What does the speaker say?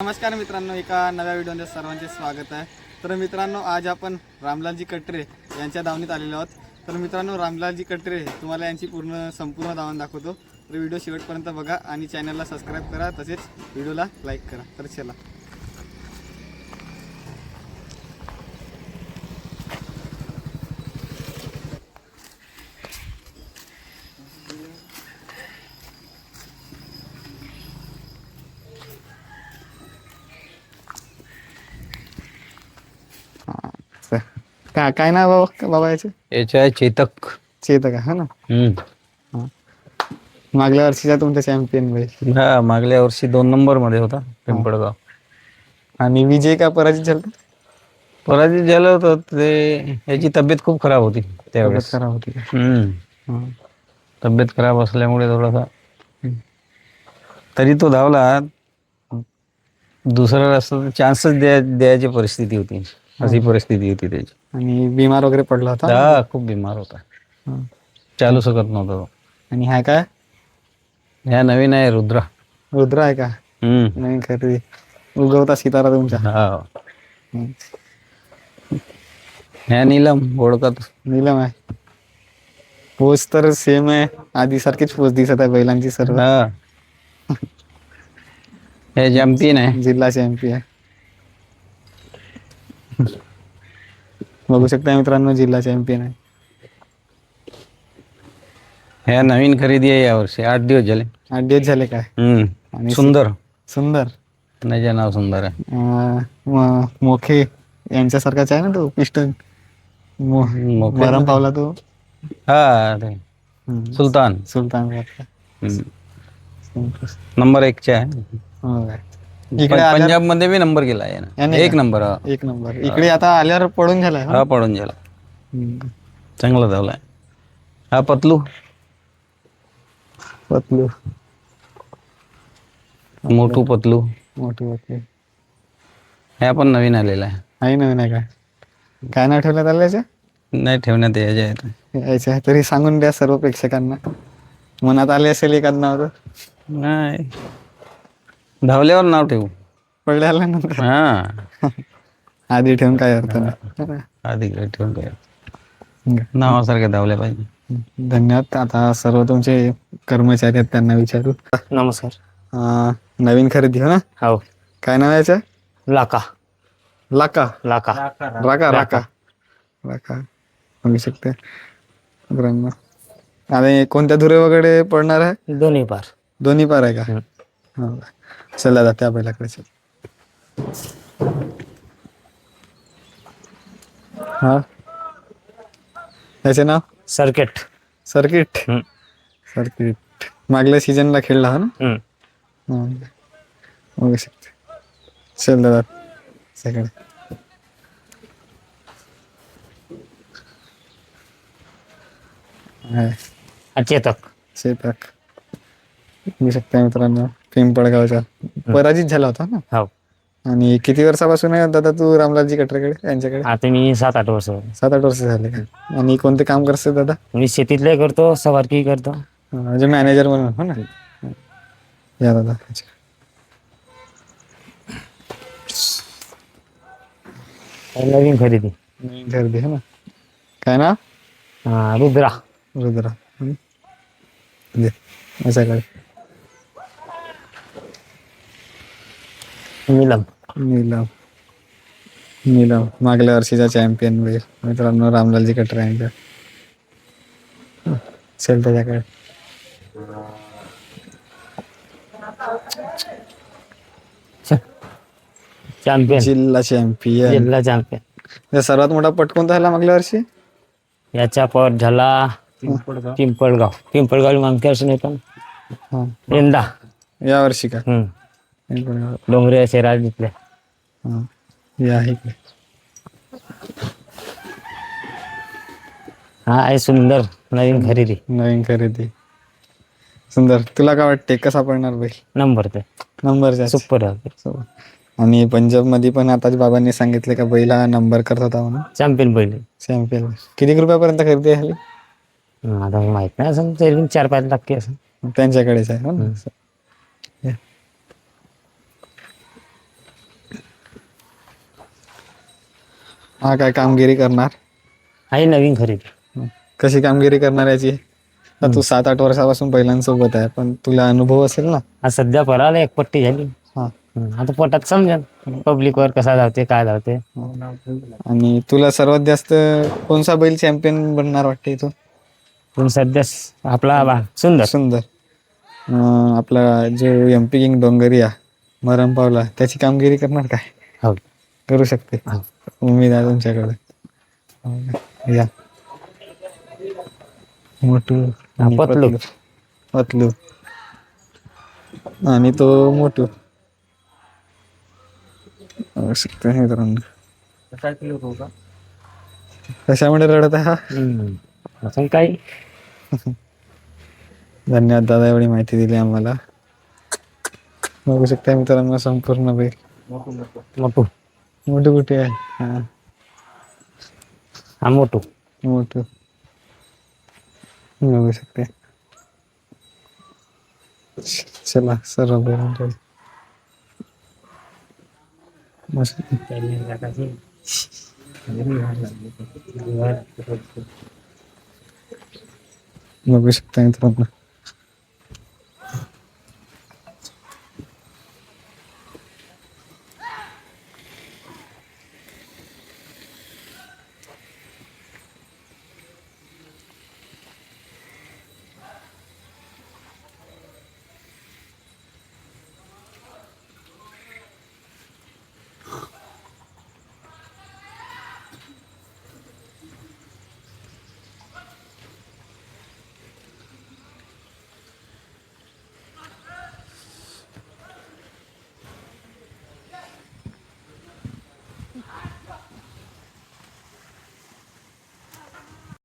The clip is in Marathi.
नमस्कार मित्रांनो, एका नव्या व्हिडिओमध्ये सर्वांचे स्वागत आहे. तर मित्रांनो, आज आपण रामलालजी कटरे यांच्या दावणीत आलेलो आहोत. तर मित्रांनो, रामलालजी कटरे तुम्हाला यांची संपूर्ण दावण दाखवतो. तर व्हिडिओ शेवटपर्यंत बघा आणि चॅनलला सबस्क्राईब करा, तसेच व्हिडिओला लाईक करा. तर चला. काय नाव बाबा याचे? याच्या आहे चेतक. चेतक आहे ना. मागल्या वर्षीचा तुमचा चॅम्पियन बैल. हा, मागल्या वर्षी 2 नंबर मध्ये होता पिंपळगाव. आणि विजय का पराजित झाला? पराजित झालं होतं ते. याची तब्येत खूप खराब होती त्यावेळेस. खराब होती. तब्येत खराब असल्यामुळे थोडासा, तरी तो धावला. दुसरा रस्ता चान्सच द्यायची परिस्थिती होती, अशी परिस्थिती होती त्याची. आणि बिमार वगैरे पडला होता? हा, खूप बिमार होता, चालू शकत नव्हता तो. आणि हा काय? ह्या नवीन आहे रुद्रा. रुद्र आहे का? नवीन खरेदी. उगवता सितारा तुमचा. हा. ह्या नीलम ओळखत? नीलम आहे. पोच तर सेम आहे, आधी सारखीच पोच दिसत आहे बैलांची सर्व. हे चॅम्पियन आहे, जिल्हा चॅम्पियन आहे. बघू शकता मित्रांनो, जिल्हा चॅम्पियन आहे. ह्या नवीन खरेदी आहे यावर्षी. 8 दिवस झाले. 8 दिवस झाले काय? आणि सुंदर. सुंदर त्याचे नाव सुंदर आहे. मोखे यांच्यासारखाच आहे ना तो पिस्टन. मरम पावला तो. हा, ते सुलतान. सुलतान नंबर 1 चे आहे. इकडे पंजाब मध्ये बी नंबर गेला आहे ना. 1 नंबर. 1 नंबर. इकडे आता आल्यावर पडून झालाय. हा, पडून गेला. चांगला धावलाय. हा पतलू. पतलू मोठू पतलू. मोठू पतलू. ह्या पण नवीन आलेला आहे. आहे नवीन आहे काय? काय नाव ठेवण्यात आलं याच्या? नाही ठेवण्यात यायचे आहे. तरी सांगून द्या सर्व प्रेक्षकांना, मनात आले असेल एखाद नाव तर. नाही, धावल्यावर नाव ठेवू. पडले आल्यानंतर हा, आधी ठेवून काय अर्थ नाही. आधी ठेवून काय, नावासारखे धावल्या पाहिजे. धन्यवाद. आता सर्व तुमचे कर्मचारी आहेत, त्यांना विचारू. नमस्कार. नवीन खरेदी हो ना? हो. काय नाव याचं? लाका. लाका. लाका. राका. राका. राका. बघू शकते मित्रांनो. आणि कोणत्या धुरे वगैरे पडणार आहे? दोन्ही पार. दोन्ही पार आहे का? हो. चला जा त्या बैलाकडे चल. हा, त्याचे नाव? सर्किट. सर्किट. सर्किट मागल्या सीजनला खेळला हा ना? बघू शकते. चल दादा सगळे. चेतक. चेतक बघू शकता मित्रांनो, पिंपळगावचा. पराजित झाला होता ना? हो. आणि किती वर्षापासून आहे दादा तू रामलालजी कटरेकडे यांच्याकडे? आता मी 7-8 वर्ष. 7-8 वर्ष झाले का? आणि कोणते काम करते दादा? मी शेतीतले करतो, सवारकी करतो. म्हणजे मॅनेजर म्हणून हो ना? या दादा. नवीन खरेदी. नवीन खरेदी है ना? काय ना? रुद्रा. रुद्रा. माझ्याकडे नीलम. नीलम. नीलम मागल्या वर्षीचा चॅम्पियन बैल मित्रांनो, रामलालजी कटरे यांचा. चल त्याच्याकडे. चॅम्पियन. जिल्हा चॅम्पियन. जिल्हा चॅम्पियन. सर्वात मोठा पट कोणता झाला मागल्या वर्षी? याचा पट झाला पिंपळगाव. पिंपळगाव मागच्या वर्षी नाही पण यंदा या वर्षी का? डोंगरे शेराज जिंकले. हे आहे. हा आहे सुंदर नवीन खरेदी. नवीन खरेदी सुंदर. तुला काय वाटते कसा पडणार बैल? नंबर ते नंबरचा सुपर. आणि पंजाब मध्ये पण आताच बाबांनी सांगितले का बैला नंबर करत होता म्हणून. चॅम्पियन पहिले. चॅम्पियन. किती रुपयापर्यंत खरेदी आहे? आता माहित नाही, असं 4-5 लाख असं त्यांच्याकडेच आहे. हा काय कामगिरी करणार? आहे नवीन खरेदी. कशी कामगिरी करणार याची? आता तू 7-8 वर्षापासून बैलांसोबत आहे, पण तुला अनुभव असेल ना. आज सध्या पराला एक पट्टी झाली. हा. आता पोटात समजेल पब्लिक वर कसा धावते काय धावते. आणि तुला सर्वात जास्त कोणसा बैल चॅम्पियन बनणार वाटते इथून? पण सध्या आपला सुंदर. सुंदर. आपला जो एमपी किंग डोंगरिया मरण पावला, त्याची कामगिरी करणार काय? हो. करू शकते. हो. उमेद आहे तुमच्याकडे. या मोठू आणि पतलू. पतलू आणि तो मोठू होऊ शकते मित्रांनो. कशामुळे रडत आहे हा? असं काही. धन्यवाद दादा, एवढी माहिती दिली आम्हाला. बघू शकता मित्रांनो संपूर्ण बैल. मोठू. मोठू कुठे आहे? हा हा मोठू. मोठू बघू शकते. चला सर्व बैल मस्त बघू शकता मित्रांनो.